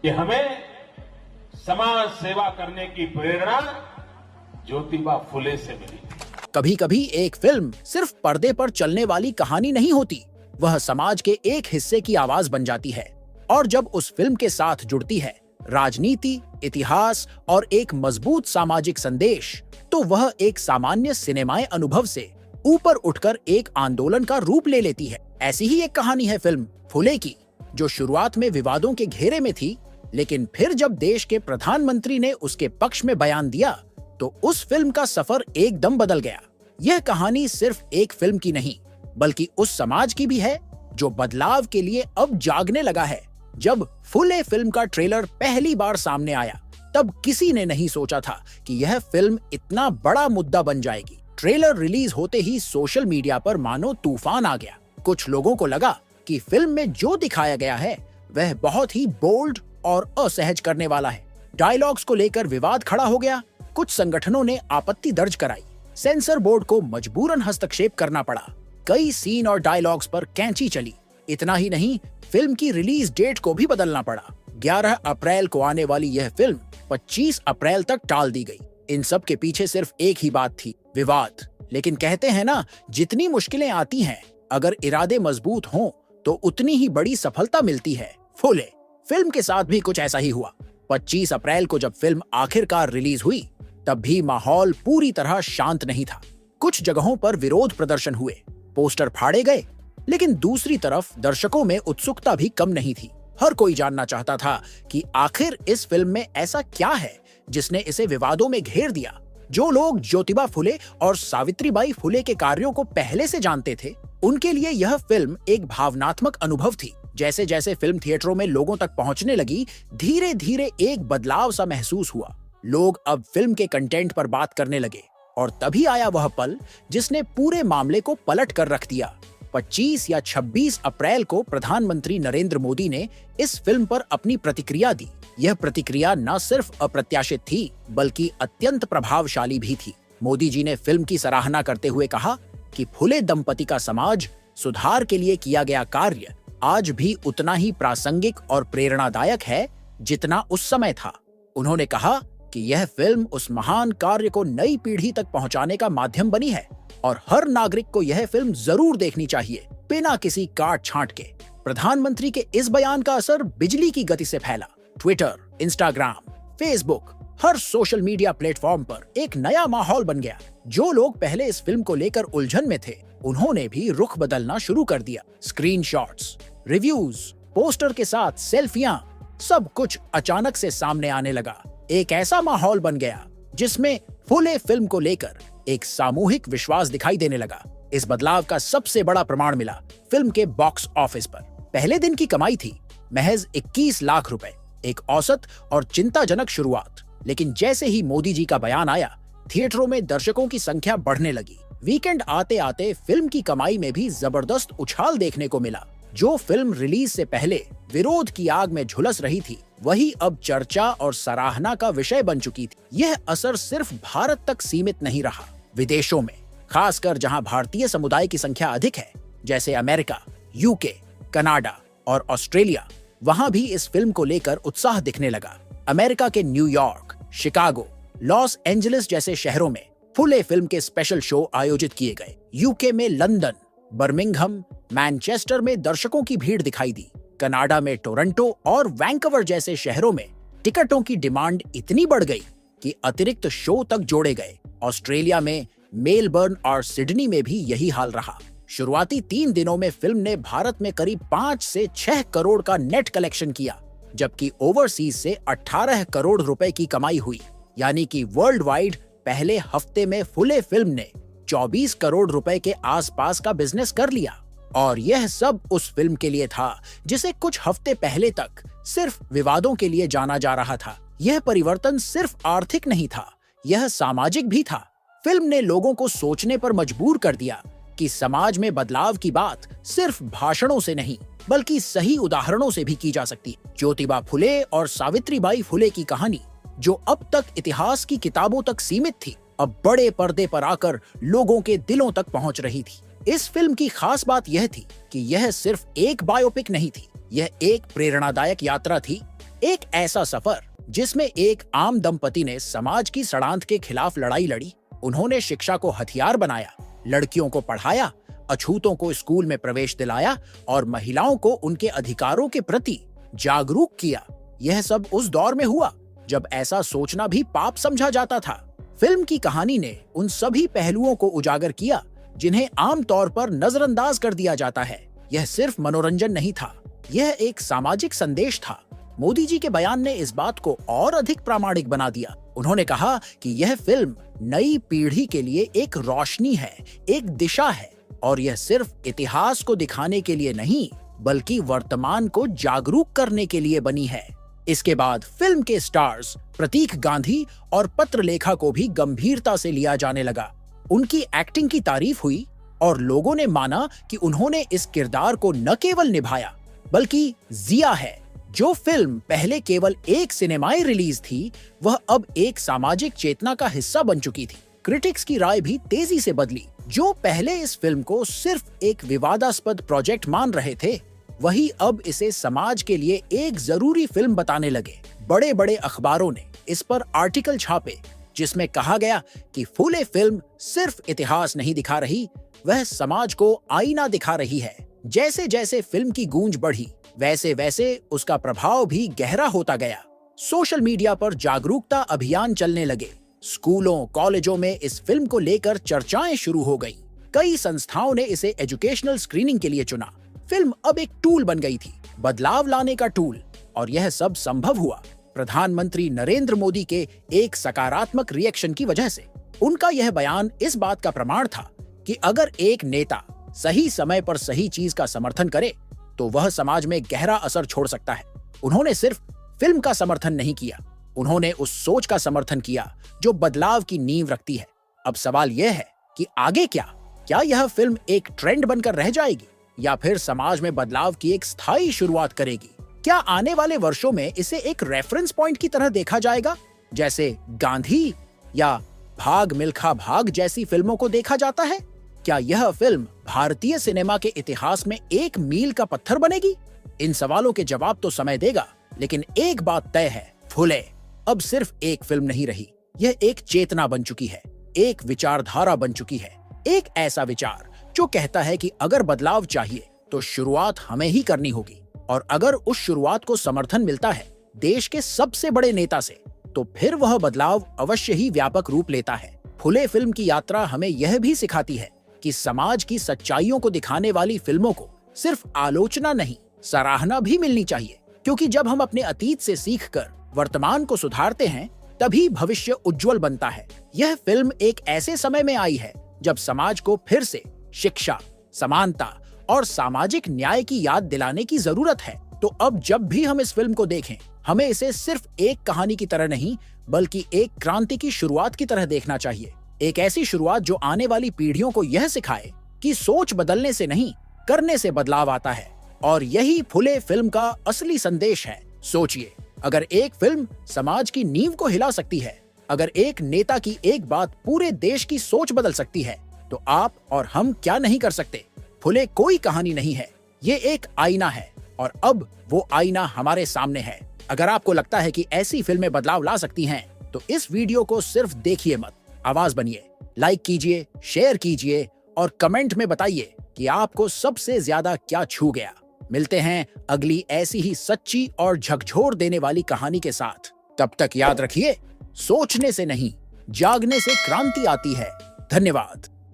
कि हमें समाज सेवा करने की प्रेरणा ज्योतिबा फुले से मिली। कभी कभी एक फिल्म सिर्फ पर्दे पर चलने वाली कहानी नहीं होती, वह समाज के एक हिस्से की आवाज बन जाती है। और जब उस फिल्म के साथ जुड़ती है राजनीति, इतिहास और एक मजबूत सामाजिक संदेश, तो वह एक सामान्य सिनेमाई अनुभव से ऊपर उठकर एक आंदोलन का रूप ले लेती है। ऐसी ही एक कहानी है फिल्म फुले की, जो शुरुआत में विवादों के घेरे में थी, लेकिन फिर जब देश के प्रधानमंत्री ने उसके पक्ष में बयान दिया तो उस फिल्म का सफर एकदम बदल गया। यह कहानी सिर्फ एक फिल्म की नहीं, बल्कि उस समाज की भी है जो बदलाव के लिए अब जागने लगा है। जब फुले फिल्म का ट्रेलर पहली बार सामने आया, तब किसी ने नहीं सोचा था कि यह फिल्म इतना बड़ा मुद्दा बन जाएगी। ट्रेलर रिलीज होते ही सोशल मीडिया पर मानो तूफान आ गया। कुछ लोगों को लगा कि फिल्म में जो दिखाया गया है वह बहुत ही बोल्ड और असहज करने वाला है। डायलॉग्स को लेकर विवाद खड़ा हो गया। कुछ संगठनों ने आपत्ति दर्ज कराई। सेंसर बोर्ड को मजबूरन हस्तक्षेप करना पड़ा। कई सीन और डायलॉग्स पर कैंची चली। इतना ही नहीं, फिल्म की रिलीज डेट को भी बदलना पड़ा। 11 अप्रैल को आने वाली यह फिल्म 25 अप्रैल तक टाल दी गई। इन सब के पीछे सिर्फ एक ही बात थी, विवाद। लेकिन कहते हैं ना, जितनी मुश्किलें आती हैं, अगर इरादे मजबूत हों तो उतनी ही बड़ी सफलता मिलती है। फुले फिल्म के साथ भी कुछ ऐसा ही हुआ। 25 अप्रैल को जब फिल्म आखिरकार रिलीज हुई, तब भी माहौल पूरी तरह शांत नहीं था। कुछ जगहों पर विरोध प्रदर्शन हुए, पोस्टर फाड़े गए, लेकिन दूसरी तरफ दर्शकों में उत्सुकता भी कम नहीं थी। हर कोई जानना चाहता था कि आखिर इस फिल्म में ऐसा क्या है जिसने इसे विवादों में घेर दिया। जो लोग ज्योतिबा फुले और सावित्रीबाई फुले के कार्यों को पहले से जानते थे, उनके लिए यह फिल्म एक भावनात्मक अनुभव थी। जैसे जैसे फिल्म थिएटरों में लोगों तक पहुंचने लगी, धीरे धीरे एक बदलाव सा महसूस हुआ। लोग अब फिल्म के कंटेंट पर बात करने लगे, और तभी आया वह पल जिसने पूरे मामले को पलट कर रख दिया। 25 या 26 अप्रैल को प्रधानमंत्री नरेंद्र मोदी ने इस फिल्म पर अपनी प्रतिक्रिया दी। यह प्रतिक्रिया न सिर्फ अप्रत्याशित थी, बल्कि अत्यंत प्रभावशाली भी थी। मोदी जी ने फिल्म की सराहना करते हुए कहा कि फुले दंपति का समाज सुधार के लिए किया गया कार्य आज भी उतना ही प्रासंगिक और प्रेरणादायक है जितना उस समय था। उन्होंने कहा कि यह फिल्म उस महान कार्य को नई पीढ़ी तक पहुंचाने का माध्यम बनी है और हर नागरिक को यह फिल्म जरूर देखनी चाहिए, बिना किसी काट छांट के। प्रधानमंत्री के इस बयान का असर बिजली की गति से फैला। ट्विटर, इंस्टाग्राम, फेसबुक, हर सोशल मीडिया प्लेटफॉर्म पर एक नया माहौल बन गया। जो लोग पहले इस फिल्म को लेकर उलझन में थे, उन्होंने भी रुख बदलना शुरू कर दिया। स्क्रीनशॉट्स, रिव्यूज, पोस्टर के साथ सेल्फियां, सब कुछ अचानक से सामने आने लगा। एक ऐसा माहौल बन गया जिसमें फुले फिल्म को लेकर एक सामूहिक विश्वास दिखाई देने लगा। इस बदलाव का सबसे बड़ा प्रमाण मिला फिल्म के बॉक्स ऑफिस पर। पहले दिन की कमाई थी महज 21 लाख रुपए, एक औसत और चिंताजनक शुरुआत। लेकिन जैसे ही मोदी जी का बयान आया, थिएटरों में दर्शकों की संख्या बढ़ने लगी। वीकेंड आते आते फिल्म की कमाई में भी जबरदस्त उछाल देखने को मिला। जो फिल्म रिलीज से पहले विरोध की आग में झुलस रही थी, वही अब चर्चा और सराहना का विषय बन चुकी थी। यह असर सिर्फ भारत तक सीमित नहीं रहा। विदेशों में, खासकर जहां भारतीय समुदाय की संख्या अधिक है, जैसे अमेरिका, यूके, कनाडा और ऑस्ट्रेलिया, वहां भी इस फिल्म को लेकर उत्साह दिखने लगा। अमेरिका के न्यूयॉर्क, शिकागो, लॉस एंजलिस जैसे शहरों में फुले फिल्म के स्पेशल शो आयोजित किए गए। यूके में लंदन, बर्मिंघम, मैनचेस्टर में दर्शकों की भीड़ दिखाई दी। कनाडा में टोरंटो और वैंकूवर जैसे शहरों में टिकटों की डिमांड इतनी बढ़ गई कि अतिरिक्त शो तक जोड़े गए। ऑस्ट्रेलिया में मेलबर्न और सिडनी में भी यही हाल रहा। शुरुआती 3 दिनों में फिल्म ने भारत में करीब 5 से 6 करोड़ का नेट कलेक्शन किया, जबकि ओवरसीज से 18 करोड़ रुपए की कमाई हुई। यानी कि वर्ल्ड वाइड पहले हफ्ते में फुले फिल्म ने 24 करोड़ रुपए के आसपास का बिजनेस कर लिया। और यह सब उस फिल्म के लिए था जिसे कुछ हफ्ते पहले तक सिर्फ विवादों के लिए जाना जा रहा था। यह परिवर्तन सिर्फ आर्थिक नहीं था, यह सामाजिक भी था। फिल्म ने लोगों को सोचने पर मजबूर कर दिया कि समाज में बदलाव की बात सिर्फ भाषणों से नहीं, बल्कि सही उदाहरणों से भी की जा सकती है। ज्योतिबा फुले और सावित्रीबाई फुले की कहानी, जो अब तक इतिहास की किताबों तक सीमित थी, अब बड़े पर्दे पर आकर लोगों के दिलों तक पहुंच रही थी। इस फिल्म की खास बात यह थी कि यह सिर्फ एक बायोपिक नहीं थी, यह एक प्रेरणादायक यात्रा थी। एक ऐसा सफर जिसमें एक आम दंपति ने समाज की सड़ांध के खिलाफ लड़ाई लड़ी। उन्होंने शिक्षा को हथियार बनाया, लड़कियों को पढ़ाया, अछूतों को स्कूल में प्रवेश दिलाया और महिलाओं को उनके अधिकारों के प्रति जागरूक किया। यह सब उस दौर में हुआ जब ऐसा सोचना भी पाप समझा जाता था। फिल्म की कहानी ने उन सभी पहलुओं को उजागर किया जिन्हें आमतौर पर नजरअंदाज कर दिया जाता है। यह सिर्फ मनोरंजन नहीं था, यह एक सामाजिक संदेश था। मोदी जी के बयान ने इस बात को और अधिक प्रामाणिक बना दिया। उन्होंने कहा कि यह फिल्म नई पीढ़ी के लिए एक रोशनी है, एक दिशा है, और यह सिर्फ इतिहास को दिखाने के लिए नहीं बल्कि वर्तमान को जागरूक करने के लिए बनी है। इसके बाद फिल्म के स्टार्स प्रतीक गांधी और पत्रलेखा को भी गंभीरता से लिया जाने लगा। उनकी एक्टिंग की तारीफ हुई और लोगों ने माना कि उन्होंने इस किरदार को न केवल निभाया बल्कि जिया है। जो फिल्म पहले केवल एक सिनेमाई रिलीज थी, वह अब एक सामाजिक चेतना का हिस्सा बन चुकी थी। क्रिटिक्स की राय भी तेजी से बदली। जो पहले इस फिल्म को सिर्फ एक विवादास्पद प्रोजेक्ट मान रहे थे, वही अब इसे समाज के लिए एक जरूरी फिल्म बताने लगे। बड़े बड़े अखबारों ने इस पर आर्टिकल छापे जिसमें कहा गया कि फुले फिल्म सिर्फ इतिहास नहीं दिखा रही, वह समाज को आईना दिखा रही है। जैसे जैसे फिल्म की गूंज बढ़ी, वैसे वैसे उसका प्रभाव भी गहरा होता गया। सोशल मीडिया पर जागरूकता अभियान चलने लगे। स्कूलों, कॉलेजों में इस फिल्म को लेकर चर्चाएं शुरू हो गईं। कई संस्थाओं ने इसे एजुकेशनल स्क्रीनिंग के लिए चुना। फिल्म अब एक टूल बन गई थी, बदलाव लाने का टूल, और यह सब संभव हुआ प्रधानमंत्री नरेंद्र मोदी के एक सकारात्मक रिएक्शन की वजह से। उनका यह बयान इस बात का प्रमाण था कि अगर एक नेता सही समय पर सही चीज का समर्थन करे तो वह समाज में गहरा असर छोड़ सकता है। उन्होंने सिर्फ फिल्म का समर्थन नहीं किया, उन्होंने उस सोच का समर्थन किया जो बदलाव की नींव रखती है। अब सवाल यह है कि आगे क्या यह फिल्म एक ट्रेंड बनकर रह जाएगी या फिर समाज में बदलाव की एक स्थायी शुरुआत करेगी? क्या आने वाले वर्षों में इसे एक रेफरेंस पॉइंट की तरह देखा जाएगा, जैसे गांधी या भाग मिल्खा भाग जैसी फिल्मों को देखा जाता है? क्या यह फिल्म भारतीय सिनेमा के इतिहास में एक मील का पत्थर बनेगी? इन सवालों के जवाब तो समय देगा, लेकिन एक बात तय है, फुले अब सिर्फ एक फिल्म नहीं रही, यह एक चेतना बन चुकी है, एक विचारधारा बन चुकी है। एक ऐसा विचार जो कहता है कि अगर बदलाव चाहिए तो शुरुआत हमें ही करनी होगी, और अगर उस शुरुआत को समर्थन मिलता है देश के सबसे बड़े नेता से, तो फिर वह बदलाव अवश्य ही व्यापक रूप लेता है। फुले फिल्म की यात्रा हमें यह भी सिखाती है कि समाज की सच्चाइयों को दिखाने वाली फिल्मों को सिर्फ आलोचना नहीं, सराहना भी मिलनी चाहिए, क्योंकि जब हम अपने अतीत से सीखकर वर्तमान को सुधारते हैं, तभी भविष्य उज्जवल बनता है। यह फिल्म एक ऐसे समय में आई है जब समाज को फिर से शिक्षा, समानता और सामाजिक न्याय की याद दिलाने की जरूरत है। तो अब जब भी हम इस फिल्म को देखें, हमें इसे सिर्फ एक कहानी की तरह नहीं बल्कि एक क्रांति की शुरुआत की तरह देखना चाहिए। एक ऐसी शुरुआत जो आने वाली पीढ़ियों को यह सिखाए कि सोच बदलने से नहीं, करने से बदलाव आता है। और यही फुले फिल्म का असली संदेश है। सोचिए, अगर एक फिल्म समाज की नींव को हिला सकती है, अगर एक नेता की एक बात पूरे देश की सोच बदल सकती है, तो आप और हम क्या नहीं कर सकते? फुले कोई कहानी नहीं है, ये एक आईना है, और अब वो आईना हमारे सामने है। अगर आपको लगता है कि ऐसी फिल्में बदलाव ला सकती हैं, तो इस वीडियो को सिर्फ देखिए मत, आवाज बनिए, लाइक कीजिए, शेयर कीजिए और कमेंट में बताइए कि आपको सबसे ज्यादा क्या छू गया। मिलते हैं अगली ऐसी ही सच्ची और झकझोर देने वाली कहानी के साथ। तब तक याद रखिए, सोचने से नहीं, जागने से क्रांति आती है। धन्यवाद।